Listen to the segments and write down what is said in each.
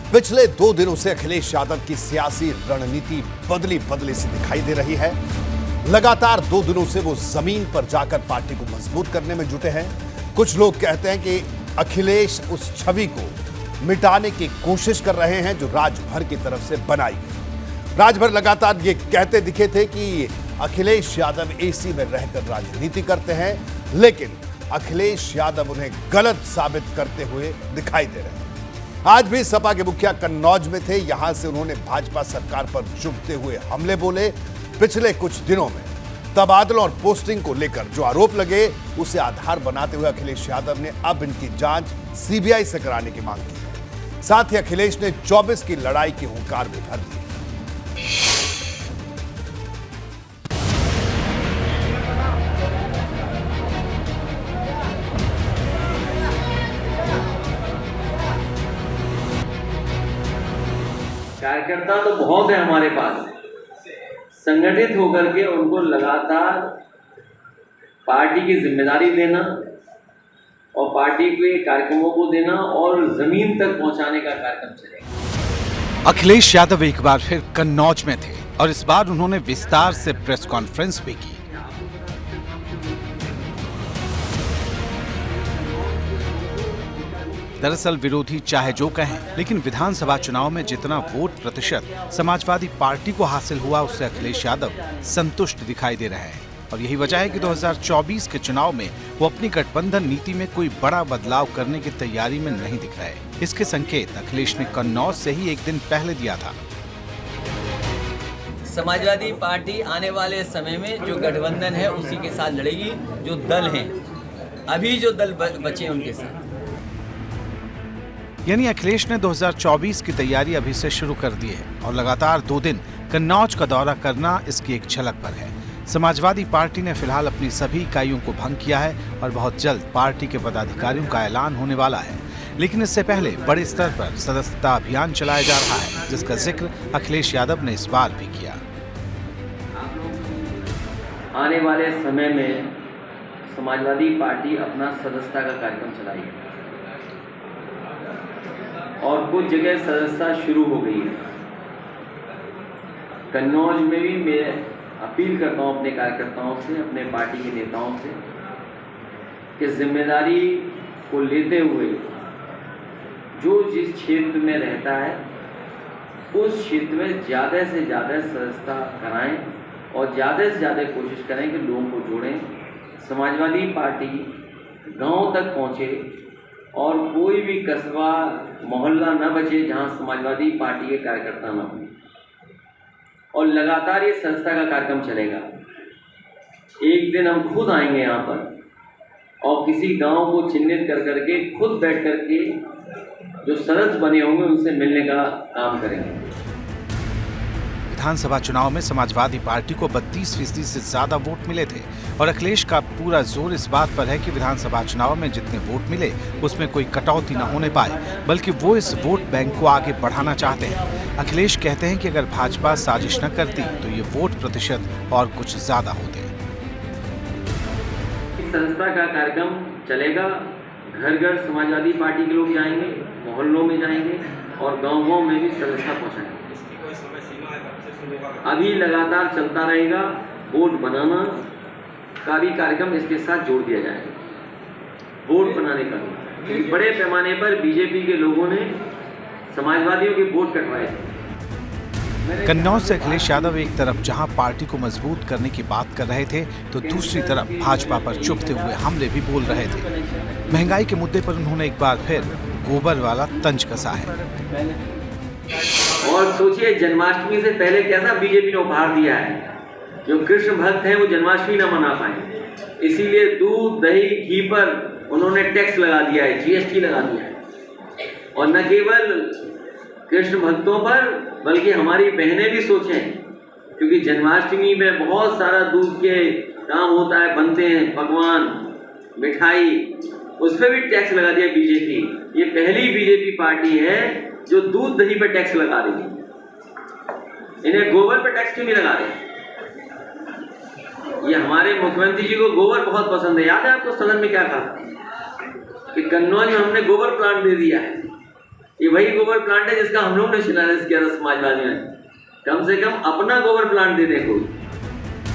पिछले 2 दिनों से अखिलेश यादव की सियासी रणनीति बदली बदली सी दिखाई दे रही है। लगातार 2 दिनों से वो जमीन पर जाकर पार्टी को मजबूत करने में जुटे हैं। कुछ लोग कहते हैं कि अखिलेश उस छवि को मिटाने की कोशिश कर रहे हैं जो राजभर की तरफ से बनाई गई। राजभर लगातार ये कहते दिखे थे कि अखिलेश यादव एसी में रहकर राजनीति करते हैं, लेकिन अखिलेश यादव उन्हें गलत साबित करते हुए दिखाई दे रहे हैं। आज भी सपा के मुखिया कन्नौज में थे। यहां से उन्होंने भाजपा सरकार पर चुभते हुए हमले बोले। पिछले कुछ दिनों में तबादलों और पोस्टिंग को लेकर जो आरोप लगे उसे आधार बनाते हुए अखिलेश यादव ने अब इनकी जांच सीबीआई से कराने की मांग की है। साथ ही अखिलेश ने 24 की लड़ाई की हुंकार भी भर दी। कार्यकर्ता तो बहुत है हमारे पास, संगठित होकर के उनको लगातार पार्टी की जिम्मेदारी देना और पार्टी के कार्यक्रमों को देना और जमीन तक पहुंचाने का कार्यक्रम चलेगा। अखिलेश यादव एक बार फिर कन्नौज में थे और इस बार उन्होंने विस्तार से प्रेस कॉन्फ्रेंस भी की। दरअसल विरोधी चाहे जो कहें, लेकिन विधानसभा चुनाव में जितना वोट प्रतिशत समाजवादी पार्टी को हासिल हुआ उससे अखिलेश यादव संतुष्ट दिखाई दे रहे हैं। और यही वजह है कि 2024 के चुनाव में वो अपनी गठबंधन नीति में कोई बड़ा बदलाव करने की तैयारी में नहीं दिख रहे। इसके संकेत अखिलेश ने कन्नौज से ही एक दिन पहले दिया था। समाजवादी पार्टी आने वाले समय में जो गठबंधन है उसी के साथ लड़ेगी। जो दल हैं, अभी जो दल बचे उनके साथ। यानी अखिलेश ने 2024 की तैयारी अभी से शुरू कर दी है और लगातार 2 दिन कन्नौज का दौरा करना इसकी एक झलक पर है। समाजवादी पार्टी ने फिलहाल अपनी सभी इकाइयों को भंग किया है और बहुत जल्द पार्टी के पदाधिकारियों का ऐलान होने वाला है। लेकिन इससे पहले बड़े स्तर पर सदस्यता अभियान चलाया जा रहा है, जिसका जिक्र अखिलेश यादव ने इस बार भी किया। आने वाले समय में समाजवादी पार्टी अपना सदस्यता का कार्यक्रम चलाएगी और कुछ जगह सदस्यता शुरू हो गई है। कन्नौज में भी मैं अपील करता हूं अपने कार्यकर्ताओं से, अपने पार्टी के नेताओं से कि जिम्मेदारी को लेते हुए जो जिस क्षेत्र में रहता है उस क्षेत्र में ज़्यादा से ज़्यादा सदस्यता कराएं और ज़्यादा से ज़्यादा कोशिश करें कि लोगों को जोड़ें। समाजवादी पार्टी गांव तक पहुंचे और कोई भी कस्बा मोहल्ला न बचे जहां समाजवादी पार्टी के कार्यकर्ता न हों। और लगातार ये संस्था का कार्यक्रम चलेगा। एक दिन हम खुद आएंगे यहाँ पर और किसी गांव को चिन्हित कर करके खुद बैठ करके जो सदस्य बने होंगे उनसे मिलने का काम करेंगे। विधानसभा चुनाव में समाजवादी पार्टी को 32% से ज्यादा वोट मिले थे और अखिलेश का पूरा जोर इस बात पर है कि विधानसभा चुनाव में जितने वोट मिले उसमें कोई कटौती न होने पाए, बल्कि वो इस वोट बैंक को आगे बढ़ाना चाहते हैं। अखिलेश कहते हैं कि अगर भाजपा साजिश न करती तो ये वोट प्रतिशत और कुछ ज्यादा होते। संस्था का कार्यक्रम चलेगा। घर घर समाजवादी पार्टी के लोग जाएंगे, मोहल्लों में जाएंगे और गाँव में भी सदस्यता पहुँचाएंगे। अभी लगातार चलता रहेगा। वोट बनाना का भी कार्यक्रम इसके साथ जोड़ दिया जाएगा। वोट बनाने का भी बड़े पैमाने पर बीजेपी के लोगों ने समाजवादियों के वोट कटवाए थे। कन्नौज से अखिलेश यादव एक तरफ जहां पार्टी को मजबूत करने की बात कर रहे थे तो दूसरी तरफ भाजपा पर चुभते हुए हमले भी बोल रहे थे। महंगाई के मुद्दे पर उन्होंने एक बार फिर गोबर वाला तंज कसा है। और सोचिए, जन्माष्टमी से पहले कैसा बीजेपी ने उपहार दिया है। जो कृष्ण भक्त हैं वो जन्माष्टमी न मना पाए, इसीलिए दूध दही घी पर उन्होंने टैक्स लगा दिया है, जीएसटी लगा दिया है। और न केवल कृष्ण भक्तों पर बल्कि हमारी बहनें भी सोचें, क्योंकि जन्माष्टमी में बहुत सारा दूध के काम होता है, बनते हैं पकवान मिठाई, उस पर भी टैक्स लगा दिया बीजेपी। ये पहली बीजेपी पार्टी है जो दूध दही पर टैक्स लगा देगी। इन्हें गोबर पर टैक्स क्यों नहीं लगा रहे? ये हमारे मुख्यमंत्री जी को गोबर बहुत पसंद है। याद है आपको सदन में क्या कहा कि कन्नौज में हमने गोबर प्लांट दे दिया है। ये वही गोबर प्लांट है जिसका हम लोग ने शिलान्यास किया था समाजवादी में। कम से कम अपना गोबर प्लांट देने को।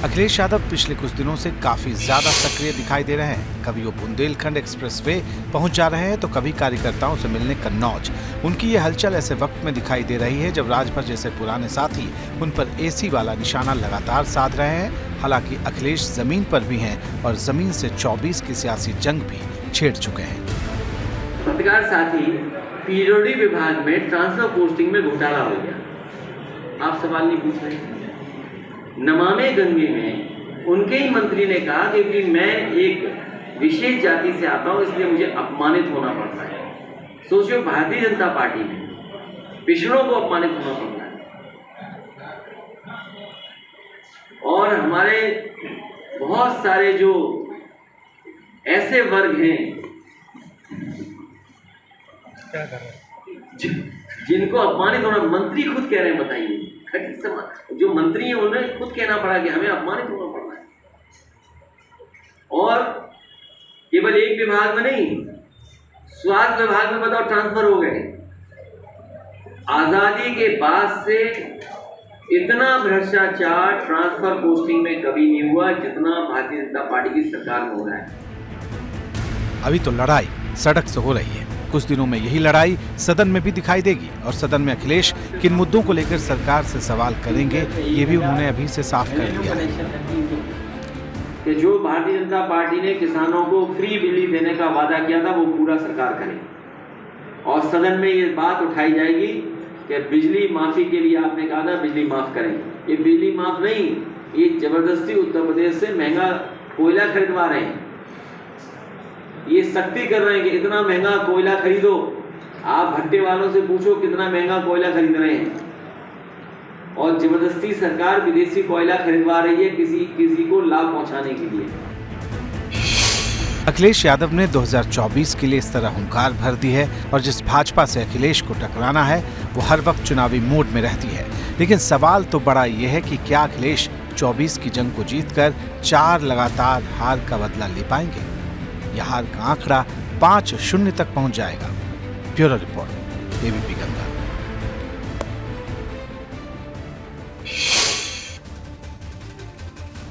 अखिलेश यादव पिछले कुछ दिनों से काफी ज्यादा सक्रिय दिखाई दे रहे हैं। कभी वो बुंदेलखंड एक्सप्रेसवे पहुंच जा रहे हैं तो कभी कार्यकर्ताओं से मिलने कन्नौज। उनकी ये हलचल ऐसे वक्त में दिखाई दे रही है जब राजभर जैसे पुराने साथी उन पर एसी वाला निशाना लगातार साध रहे हैं। हालांकि अखिलेश जमीन पर भी हैं और जमीन से 24 की सियासी जंग भी छेड़ चुके हैं। पत्रकार साथी पीडब्ल्यूडी विभाग में ट्रांसफर पोस्टिंग में घोटाला हो गया। आप सवाल नहीं पूछ रहे। नमामि गंगे में उनके ही मंत्री ने कहा कि मैं एक विशेष जाति से आता हूं इसलिए मुझे अपमानित होना पड़ता है। सोचिए भारतीय जनता पार्टी में पिछड़ों को अपमानित होना पड़ता है। और हमारे बहुत सारे जो ऐसे वर्ग हैं क्या कर रहे हैं? जिनको अपमानित होना, मंत्री खुद कह रहे हैं, बताइए जो मंत्री हैं उन्हें खुद कहना पड़ा कि हमें अपमानित होना पड़ रहा है। और केवल एक विभाग में नहीं, स्वास्थ्य विभाग में बताओ ट्रांसफर हो गए। आजादी के बाद से इतना भ्रष्टाचार ट्रांसफर पोस्टिंग में कभी नहीं हुआ जितना भारतीय जनता पार्टी की सरकार में हो रहा है। अभी तो लड़ाई सड़क से हो रही है। कुछ दिनों में यही लड़ाई सदन में भी दिखाई देगी और सदन में अखिलेश किन मुद्दों को लेकर सरकार से सवाल करेंगे ये भी उन्होंने अभी से साफ कर दिया है कि जो भारतीय जनता पार्टी ने किसानों को फ्री बिजली देने का वादा किया था वो पूरा सरकार करे। और सदन में ये बात उठाई जाएगी कि बिजली माफी के लिए आपने कहा था बिजली माफ करें। ये बिजली माफ नहीं, ये जबरदस्ती उत्तर प्रदेश से महंगा कोयला खरीदवा रहे हैं। ये सख्ती कर रहे हैं कि इतना महंगा कोयला खरीदो। आप भट्टे वालों से पूछो कितना महंगा कोयला खरीद रहे हैं। और जबरदस्ती सरकार विदेशी कोयला खरीदवा रही है किसी को लाभ पहुंचाने के लिए। अखिलेश यादव ने 2024 के लिए इस तरह हुंकार भर दी है और जिस भाजपा से अखिलेश को टकराना है वो हर वक्त चुनावी मोड में रहती है। लेकिन सवाल तो बड़ा ये है कि क्या अखिलेश 24 की जंग को जीतकर 4 लगातार हार का बदला ले पाएंगे? यह हार का आंकड़ा 5-0 तक पहुंच जाएगा। Bureau report, ABP Ganga.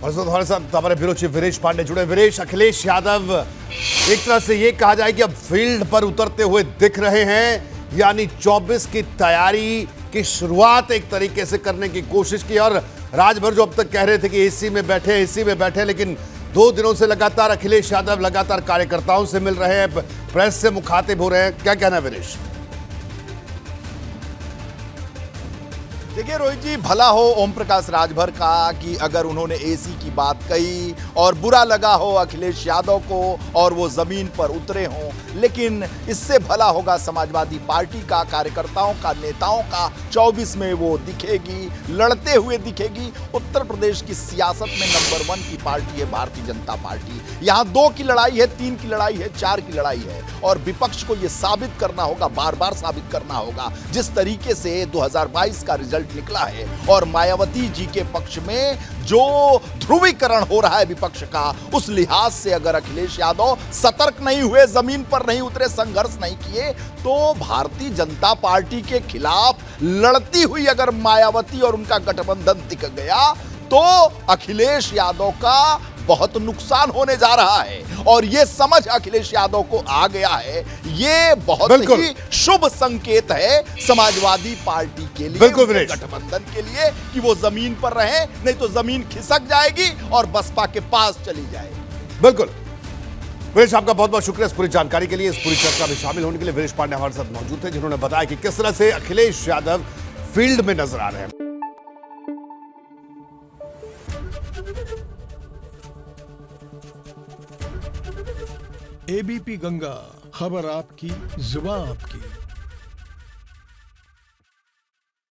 और हमारे साथ हमारे ब्यूरो चीफ वीरेश पांडे जुड़े। वीरेश, अखिलेश यादव एक तरह से ये कहा जाए कि अब फील्ड पर उतरते हुए दिख रहे हैं, यानी 24 की तैयारी की शुरुआत एक तरीके से करने की कोशिश की। और राजभर जो अब तक कह रहे थे कि एसी में बैठे, लेकिन 2 दिनों से लगातार अखिलेश यादव लगातार कार्यकर्ताओं से मिल रहे हैं, प्रेस से मुखातिब हो रहे हैं। क्या कहना है वीरेश? देखिए रोहित जी, भला हो ओम प्रकाश राजभर का कि अगर उन्होंने एसी की बात कही और बुरा लगा हो अखिलेश यादव को और वो जमीन पर उतरे हों, लेकिन इससे भला होगा समाजवादी पार्टी का, कार्यकर्ताओं का, नेताओं का। 24 में वो दिखेगी, लड़ते हुए दिखेगी। उत्तर प्रदेश की सियासत में नंबर 1 की पार्टी है भारतीय जनता पार्टी। यहाँ 2 की लड़ाई है, 3 की लड़ाई है, 4 की लड़ाई है और विपक्ष को ये साबित करना होगा, बार बार साबित करना होगा। जिस तरीके से 2022 का रिजल्ट निकला है और मायावती जी के पक्ष में जो ध्रुवीकरण हो रहा है विपक्ष का, उस लिहाज से अगर अखिलेश यादव सतर्क नहीं हुए, जमीन पर नहीं उतरे, संघर्ष नहीं किए, तो भारतीय जनता पार्टी के खिलाफ लड़ती हुई अगर मायावती और उनका गठबंधन दिख गया तो अखिलेश यादव का बहुत नुकसान होने जा रहा है। और ये समझ अखिलेश यादव को आ गया है। ये बहुत ही शुभ संकेत है समाजवादी पार्टी के लिए, गठबंधन के लिए, कि वो जमीन पर रहे, नहीं तो जमीन खिसक जाएगी और बसपा के पास चली जाएगी। बिल्कुल वीरेश, आपका बहुत बहुत शुक्रिया इस पूरी जानकारी के लिए, इस पूरी चर्चा में शामिल होने के लिए। वीरेश पांडे हमारे साथ मौजूद थे जिन्होंने बताया कि किस तरह से अखिलेश यादव फील्ड में नजर आ रहे हैं। एबीपी गंगा, खबर आपकी, जुबान आपकी।